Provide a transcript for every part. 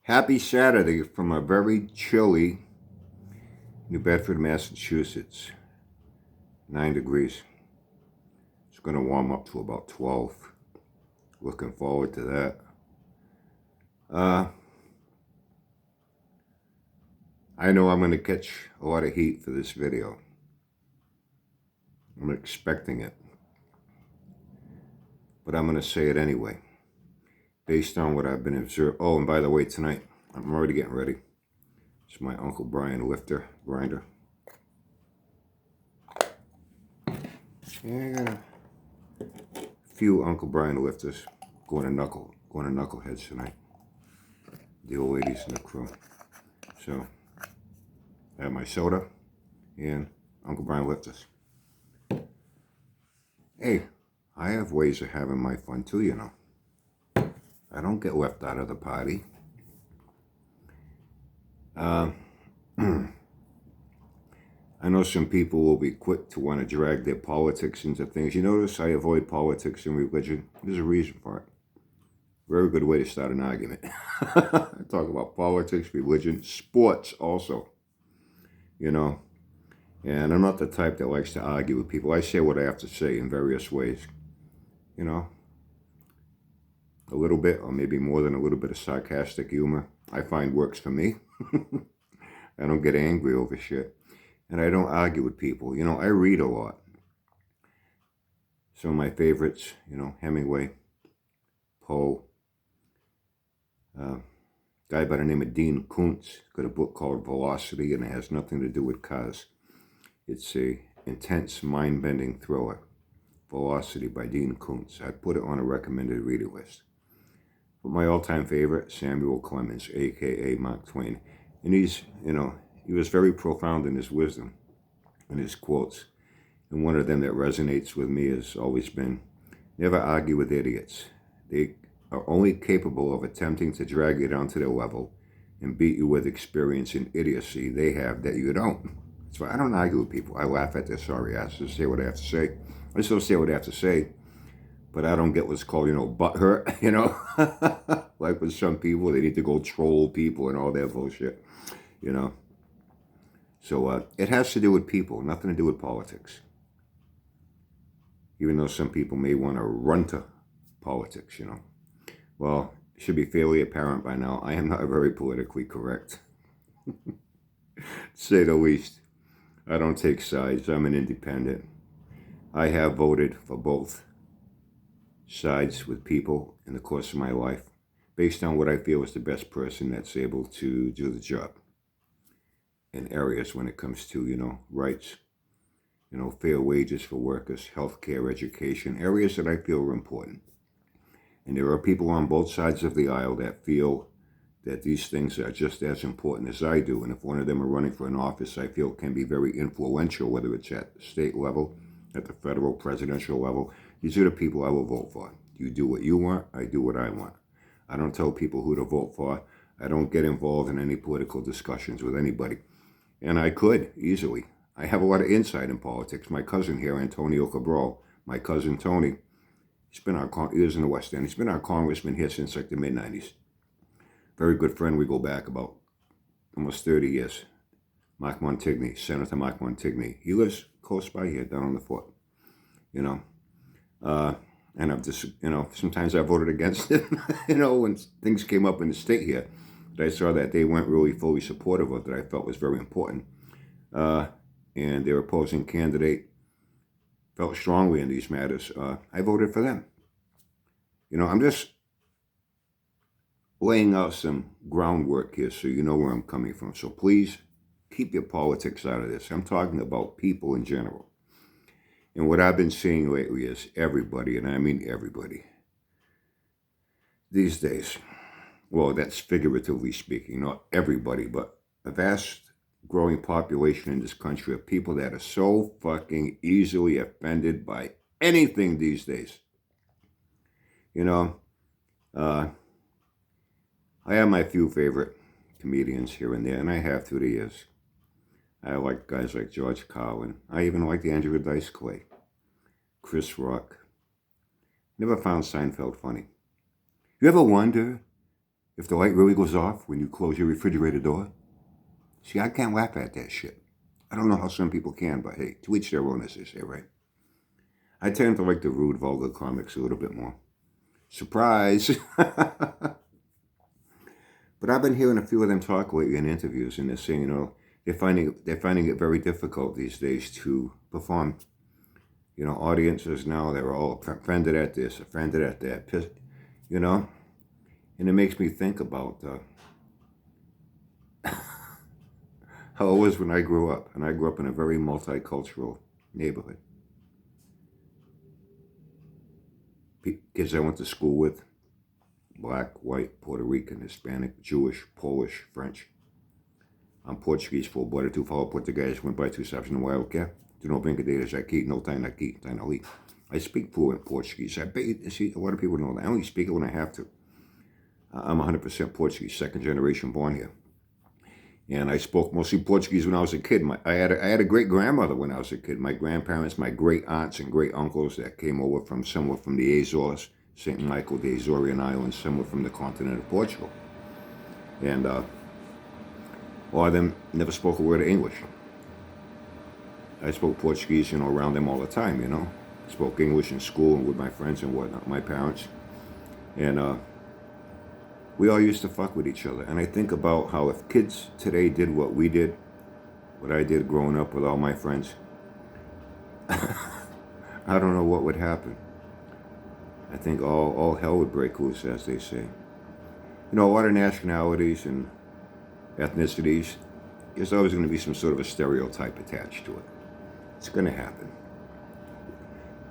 Happy Saturday from a very chilly New Bedford, Massachusetts. 9 degrees. It's going to warm up to about 12. Looking forward to that. I know I'm going to catch a lot of heat for this video. I'm expecting it. But I'm going to say it anyway. Based on what I've been observing. Oh, and by the way, tonight, I'm already getting ready. It's my Uncle Brian lifter grinder. Yeah, I got a few Uncle Brian lifters going to knuckleheads tonight. The old ladies in the crew. So I have my soda and Uncle Brian lifters. Hey, I have ways of having my fun too, you know. I don't get left out of the party. I know some people will be quick to want to drag their politics into things. You notice I avoid politics and religion. There's a reason for it. Very good way to start an argument. Talk about politics, religion, sports also. You know, and I'm not the type that likes to argue with people. I say what I have to say in various ways. You know, a little bit, or maybe more than a little bit of sarcastic humor, I find works for me. I don't get angry over shit. And I don't argue with people. You know, I read a lot. Some of my favorites, you know, Hemingway, Poe, guy by the name of Dean Koontz, got a book called Velocity, and it has nothing to do with cars. It's a intense, mind-bending thriller. Velocity by Dean Koontz. I'd put it on a recommended reader list. But my all-time favorite, Samuel Clemens, a.k.a. Mark Twain. And he's, you know, he was very profound in his wisdom and his quotes. And one of them that resonates with me has always been, never argue with idiots. They are only capable of attempting to drag you down to their level and beat you with experience and idiocy they have that you don't. So I don't argue with people. I laugh at their sorry asses, say what I have to say. I still say what I have to say, but I don't get what's called, you know, butthurt, you know? Like with some people, they need to go troll people and all that bullshit, you know? So it has to do with people, nothing to do with politics. Even though some people may want to run to politics, you know. Well, it should be fairly apparent by now, I am not very politically correct. To say the least. I don't take sides. I'm an independent. I have voted for both sides with people in the course of my life based on what I feel is the best person that's able to do the job in areas when it comes to, you know, rights, you know, fair wages for workers, healthcare, education, areas that I feel are important. And there are people on both sides of the aisle that feel that these things are just as important as I do. And if one of them are running for an office I feel can be very influential, whether it's at the state level, at the federal presidential level, these are the people I will vote for. You do what you want, I do what I want. I don't tell people who to vote for. I don't get involved in any political discussions with anybody. And I could, easily. I have a lot of insight in politics. My cousin here, Antonio Cabral, my cousin Tony, he lives in the West End. He's been our congressman here since like the mid-90s. Very good friend. We go back about almost 30 years. Mark Montigny, Senator Mark Montigny. He lives close by here, down on the Fort. You know, and I've just, you know, sometimes I voted against it. You know, when things came up in the state here, that I saw that they weren't really fully supportive of, that I felt was very important. And their opposing candidate felt strongly in these matters. I voted for them. You know, I'm just laying out some groundwork here so you know where I'm coming from. So please keep your politics out of this. I'm talking about people in general. And what I've been seeing lately is everybody, and I mean everybody, these days, well, that's figuratively speaking, not everybody, but a vast growing population in this country of people that are so fucking easily offended by anything these days. You know, I have my few favorite comedians here and there, and I have through the years. I like guys like George Carlin. I even like Andrew Dice Clay, Chris Rock. Never found Seinfeld funny. You ever wonder if the light really goes off when you close your refrigerator door. See, I can't laugh at that shit. I don't know how some people can, but hey, to each their own, as they say, right? I tend to like the rude, vulgar comics a little bit more. Surprise! But I've been hearing a few of them talk lately in interviews, and they're saying, they're finding it very difficult these days to perform. Audiences now, they're all offended at this, offended at that, and it makes me think about how it was when I grew up, and I grew up in a very multicultural neighborhood. Kids I went to school with, black, white, Puerto Rican, Hispanic, Jewish, Polish, French. I'm Portuguese, full-blooded, tu falo português, went by 2 steps in a while, okay? Tu não brincadeiras aqui, no time aqui, time ali. I speak fluent Portuguese. I bet you see, a lot of people know that. I only speak it when I have to. I'm 100% Portuguese, second generation born here. And I spoke mostly Portuguese when I was a kid. I had a great-grandmother when I was a kid. My grandparents, my great-aunts and great-uncles that came over from somewhere from the Azores, St. Michael, the Azorian Islands, somewhere from the continent of Portugal. And a lot of them never spoke a word of English. I spoke Portuguese, around them all the time, Spoke English in school and with my friends and whatnot, my parents. And we all used to fuck with each other. And I think about how if kids today did what we did, what I did growing up with all my friends, I don't know what would happen. I think all hell would break loose, as they say. A lot of nationalities and ethnicities, there's always going to be some sort of a stereotype attached to it. It's going to happen.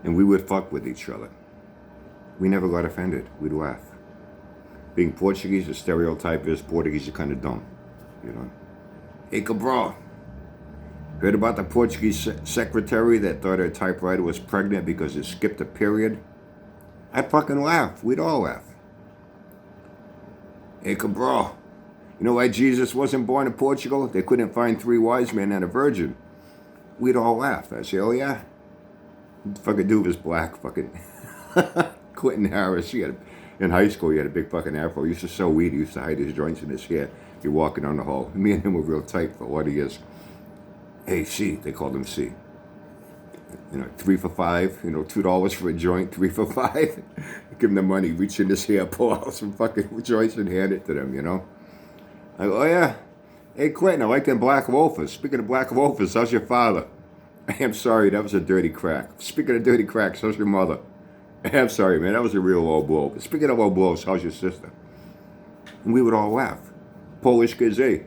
And we would fuck with each other. We never got offended. We'd laugh. Being Portuguese, the stereotype is Portuguese are kind of dumb, Hey, cabral, heard about the Portuguese secretary that thought her typewriter was pregnant because it skipped a period? I'd fucking laugh. We'd all laugh. Hey, cabral, you know why Jesus wasn't born in Portugal? They couldn't find 3 wise men and a virgin. We'd all laugh. I'd say, oh yeah? The fucking dude was black, fucking Clinton Harris. In high school, he had a big fucking afro. He used to sell weed. He used to hide his joints in his hair. You're walking down the hall. Me and him were real tight for what he is. Hey, C. They called him C. 3 for $5. $2 for a joint. 3 for $5. Give him the money. Reach in his hair, pull out some fucking joints and hand it to them. I go, oh yeah. Hey, Clinton, I like them black loafers. Speaking of black loafers, how's your father? I'm sorry, that was a dirty crack. Speaking of dirty cracks, how's your mother? I'm sorry, man, that was a real low blow. But speaking of low blows, how's your sister? And we would all laugh. Polish kids, hey.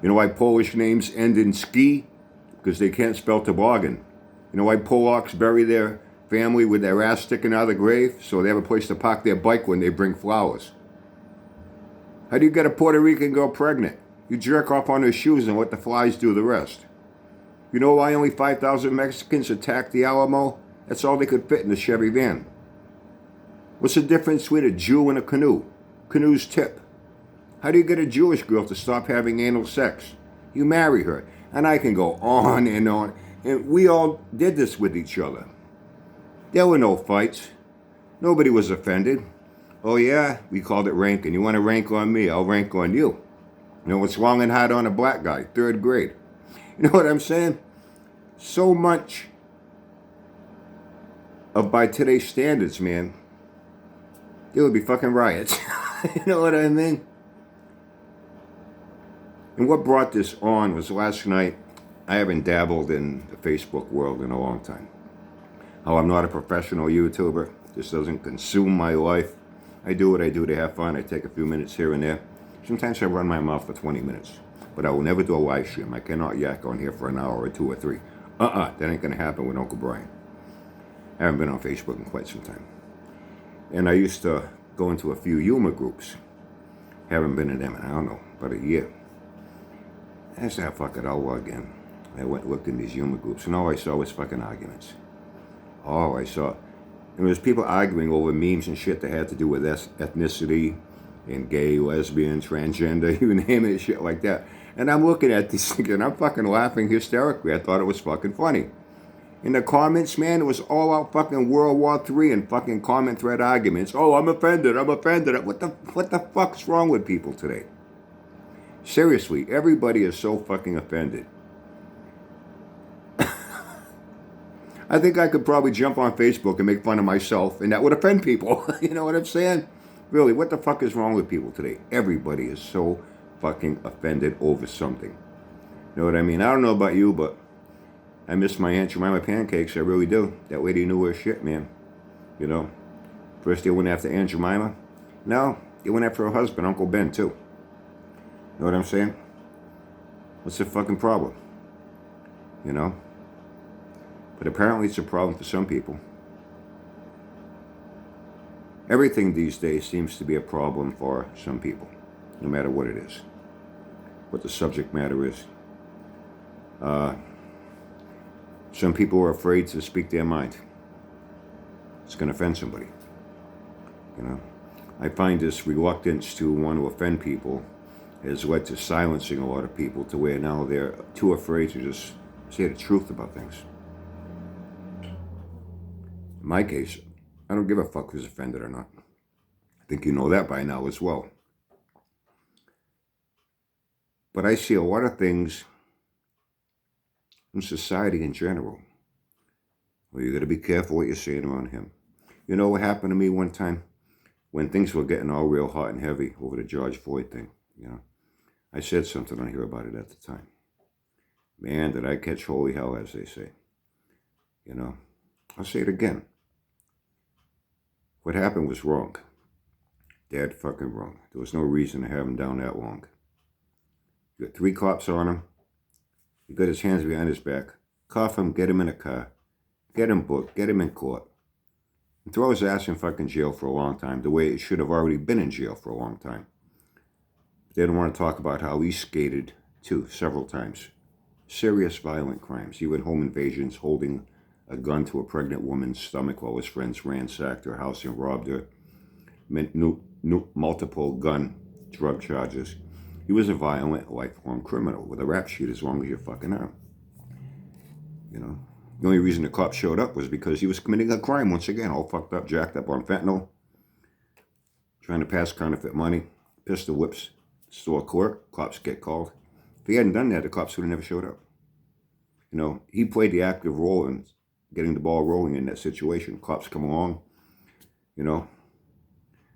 You know why Polish names end in ski? Because they can't spell toboggan. You know why Polacks bury their family with their ass sticking out of the grave? So they have a place to park their bike when they bring flowers. How do you get a Puerto Rican girl pregnant? You jerk off on her shoes and let the flies do the rest. You know why only 5,000 Mexicans attacked the Alamo? That's all they could fit in the Chevy van. What's the difference between a Jew and a canoe? Canoes tip. How do you get a Jewish girl to stop having anal sex? You marry her. And I can go on and on. And we all did this with each other. There were no fights. Nobody was offended. Oh yeah, we called it ranking. You want to rank on me, I'll rank on you. You know what's long and hard on a black guy? 3rd grade. You know what I'm saying? So much of, by today's standards, man, there would be fucking riots. You know what I mean? And what brought this on was last night, I haven't dabbled in the Facebook world in a long time. How I'm not a professional YouTuber. This doesn't consume my life. I do what I do to have fun. I take a few minutes here and there. Sometimes I run my mouth for 20 minutes. But I will never do a live stream. I cannot yak on here for an hour or 2 or 3. That ain't going to happen with Uncle Brian. I haven't been on Facebook in quite some time. And I used to go into a few humor groups. Haven't been in them in, I don't know, about a year. I said, fuck it, I'll log in. I went and looked in these humor groups, and all I saw was fucking arguments. All I saw. And there was people arguing over memes and shit that had to do with ethnicity and gay, lesbian, transgender, you name it, shit like that. And I'm looking at these things, and I'm fucking laughing hysterically. I thought it was fucking funny. In the comments, man, it was all out fucking World War III and fucking comment thread arguments. Oh, I'm offended. I'm offended. What the fuck's wrong with people today? Seriously, everybody is so fucking offended. I think I could probably jump on Facebook and make fun of myself, and that would offend people. You know what I'm saying? Really, what the fuck is wrong with people today? Everybody is so fucking offended over something. You know what I mean? I don't know about you, but I miss my Aunt Jemima pancakes. I really do. That lady knew her shit, man. You know? First they went after Aunt Jemima. Now, they went after her husband, Uncle Ben, too. You know what I'm saying? What's the fucking problem? You know? But apparently it's a problem for some people. Everything these days seems to be a problem for some people, no matter what it is, what the subject matter is. Some people are afraid to speak their mind. It's going to offend somebody. You know, I find this reluctance to want to offend people has led to silencing a lot of people to where now they're too afraid to just say the truth about things. In my case, I don't give a fuck who's offended or not. I think you know that by now as well. But I see a lot of things in society in general. Well, you got to be careful what you're saying around him. You know what happened to me one time? When things were getting all real hot and heavy over the George Floyd thing, you know, I said something on here about it at the time. Man, did I catch holy hell, as they say. You know, I'll say it again. What happened was wrong. Dead fucking wrong. There was no reason to have him down that long. You got 3 cops on him. You got his hands behind his back. Cuff him, get him in a car. Get him booked, get him in court. And throw his ass in fucking jail for a long time, the way it should have already been in jail for a long time. They don't want to talk about how he skated, too, several times. Serious violent crimes, even home invasions, holding a gun to a pregnant woman's stomach while his friends ransacked her house and robbed her. Multiple gun drug charges. He was a violent, lifelong criminal with a rap sheet as long as your fucking arm. You know? The only reason the cops showed up was because he was committing a crime once again, all fucked up, jacked up on fentanyl, trying to pass counterfeit money, pistol whips, store clerk, cops get called. If he hadn't done that, the cops would have never showed up. You know, he played the active role in getting the ball rolling in that situation. Cops come along, you know.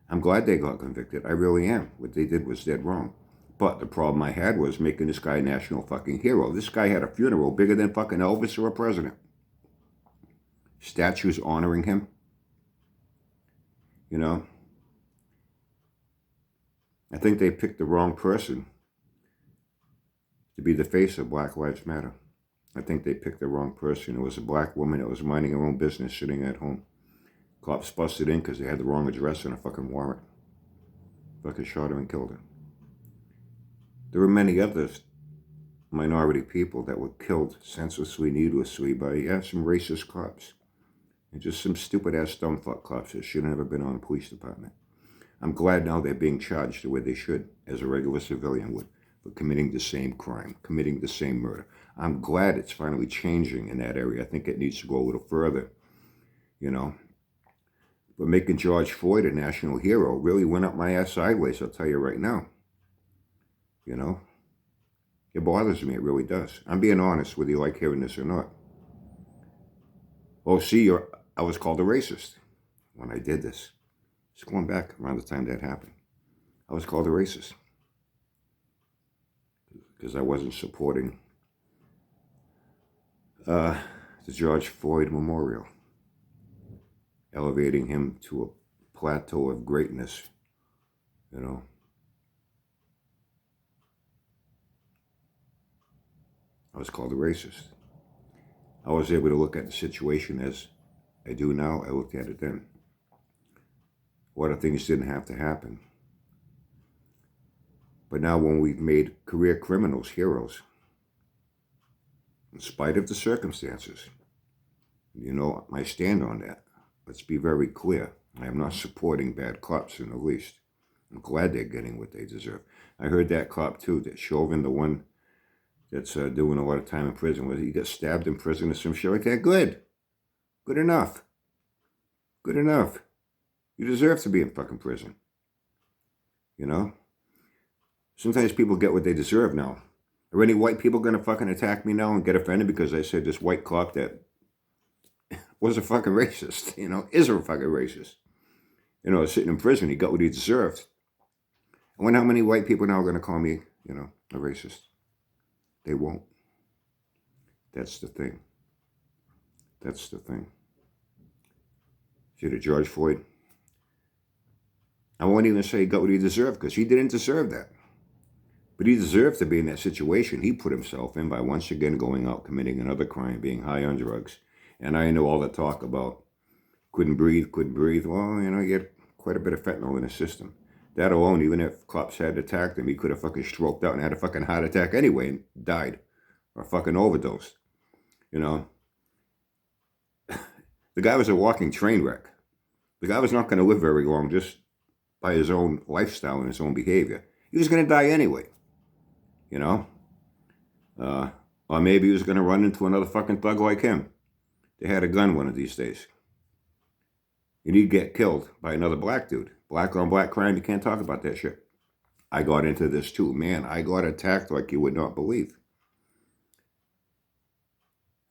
I'm glad they got convicted. I really am. What they did was dead wrong. But the problem I had was making this guy a national fucking hero. This guy had a funeral bigger than fucking Elvis or a president. Statues honoring him. You know. I think they picked the wrong person to be the face of Black Lives Matter. I think they picked the wrong person. It was a black woman that was minding her own business, sitting at home. Cops busted in because they had the wrong address and a fucking warrant. Fucking shot her and killed her. There were many other minority people that were killed senselessly, needlessly by some racist cops. And just some stupid-ass dumb fuck cops that shouldn't have ever been on a police department. I'm glad now they're being charged the way they should, as a regular civilian would, for committing the same crime, committing the same murder. I'm glad it's finally changing in that area. I think it needs to go a little further, you know. But making George Floyd a national hero really went up my ass sideways, I'll tell you right now. You know. It bothers me, it really does. I'm being honest, whether you like hearing this or not. Oh, see, I was called a racist when I did this. It's going back around the time that happened. I was called a racist because I wasn't supporting the George Floyd Memorial, elevating him to a plateau of greatness, you know. I was called a racist. I was able to look at the situation as I do now. I looked at it then. A lot of things didn't have to happen. But now when we've made career criminals heroes, in spite of the circumstances, you know my stand on that. Let's be very clear. I am not supporting bad cops in the least. I'm glad they're getting what they deserve. I heard that cop too, that Chauvin, the one that's doing a lot of time in prison. Whether he got stabbed in prison or some shit like that, good. Good enough. Good enough. You deserve to be in fucking prison. You know? Sometimes people get what they deserve now. Are any white people going to fucking attack me now and get offended because I said this white cop that was a fucking racist, is a fucking racist? Sitting in prison, he got what he deserved. I wonder how many white people now are going to call me, a racist. They won't. That's the thing. That's the thing. See the George Floyd? I won't even say he got what he deserved because he didn't deserve that. But he deserved to be in that situation he put himself in by once again going out, committing another crime, being high on drugs. And I know all the talk about couldn't breathe. Well, he had quite a bit of fentanyl in his system. That alone, even if cops had attacked him, he could have fucking stroked out and had a fucking heart attack anyway and died. Or fucking overdosed. The guy was a walking train wreck. The guy was not going to live very long just by his own lifestyle and his own behavior. He was going to die anyway. Or maybe he was going to run into another fucking thug like him. They had a gun one of these days. And he'd get killed by another black dude. Black on black crime, you can't talk about that shit. I got into this too. Man, I got attacked like you would not believe.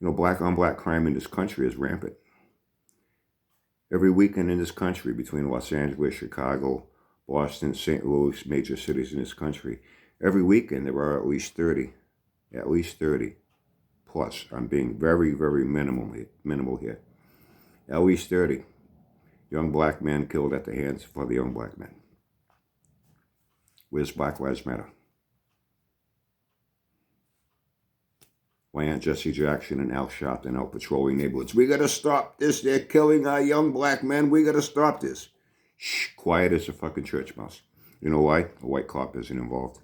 Black on black crime in this country is rampant. Every weekend in this country, between Los Angeles, Chicago, Boston, St. Louis, major cities in this country, every weekend there are at least 30 plus. I'm being very, very minimal here. At least 30 young black men killed at the hands of other young black men. Where's Black Lives Matter? Why aren't Jesse Jackson and Al Sharpton out patrolling neighborhoods? We got to stop this. They're killing our young black men. We got to stop this. Shh, quiet as a fucking church mouse. You know why? A white cop isn't involved.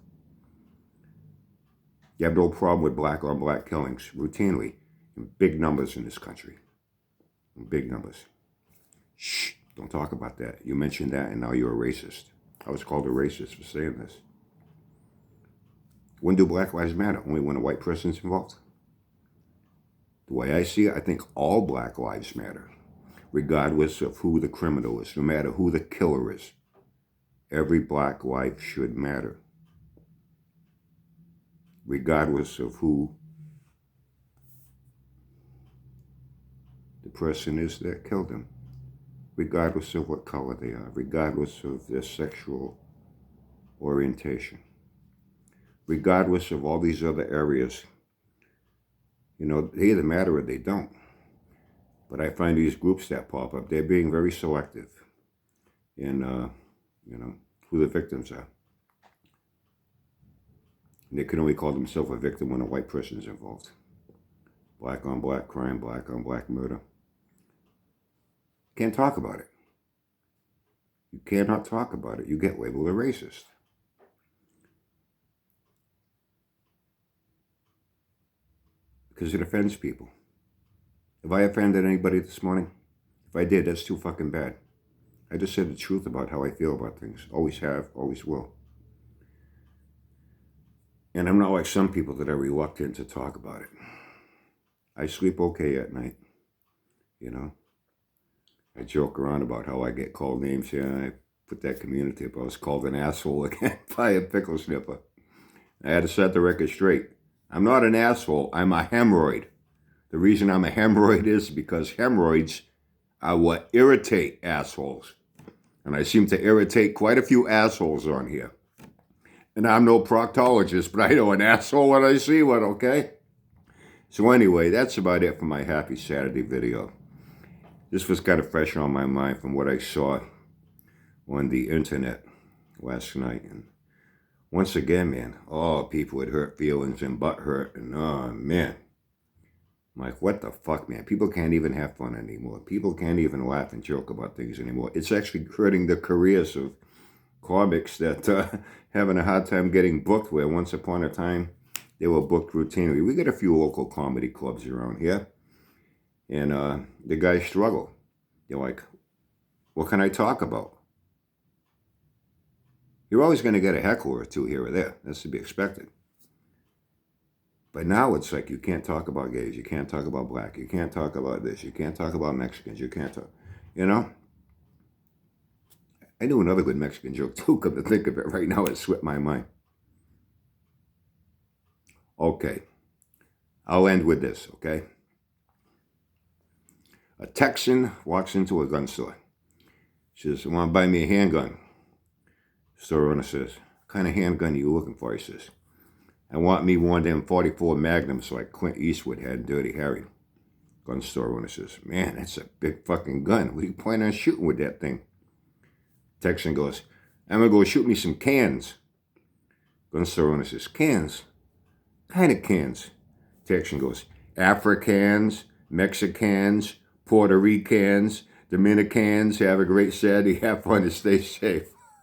You have no problem with black on black killings routinely in big numbers in this country. In big numbers. Shh, don't talk about that. You mentioned that and now you're a racist. I was called a racist for saying this. When do Black Lives Matter? Only when a white person's involved? The way I see it, I think all black lives matter, regardless of who the criminal is, no matter who the killer is. Every black life should matter, regardless of who the person is that killed him, regardless of what color they are, regardless of their sexual orientation, regardless of all these other areas. They either matter or they don't. But I find these groups that pop up, they're being very selective in, who the victims are. And they can only call themselves a victim when a white person is involved. Black on black crime, black on black murder. Can't talk about it. You cannot talk about it. You get labeled a racist. Because it offends people. Have I offended anybody this morning? If I did, that's too fucking bad. I just said the truth about how I feel about things. Always have, always will. And I'm not like some people that are reluctant to talk about it. I sleep okay at night. I joke around about how I get called names here. I put that community up. I was called an asshole again by a pickle snipper. I had to set the record straight. I'm not an asshole. I'm a hemorrhoid. The reason I'm a hemorrhoid is because hemorrhoids are what irritate assholes. And I seem to irritate quite a few assholes on here. And I'm no proctologist, but I know an asshole when I see one, okay? So anyway, that's about it for my Happy Saturday video. This was kind of fresh on my mind from what I saw on the internet last night. And once again, man, people with hurt feelings and butt hurt. And man. I'm like, what the fuck, man? People can't even have fun anymore. People can't even laugh and joke about things anymore. It's actually hurting the careers of comics that having a hard time getting booked, where once upon a time they were booked routinely. We got a few local comedy clubs around here. And the guys struggle. They're like, what can I talk about? You're always going to get a heckler or two here or there. That's to be expected. But now it's like you can't talk about gays, you can't talk about black, you can't talk about this, you can't talk about Mexicans, you can't talk, you know? I knew another good Mexican joke too, come to think of it. Right now it slipped my mind. Okay, I'll end with this, okay? A Texan walks into a gun store. He says, "Want to buy me a handgun?" Store owner says, "What kind of handgun are you looking for?" He says, "I want me one of them 44 Magnums like Clint Eastwood had in Dirty Harry." Gun store owner says, "Man, that's a big fucking gun. What are you planning on shooting with that thing?" Texan goes, "I'm going to go shoot me some cans." Gun store owner says, "Cans? What kind of cans?" Texan goes, "Africans, Mexicans, Puerto Ricans, Dominicans. Have a great Saturday. Have fun and stay safe."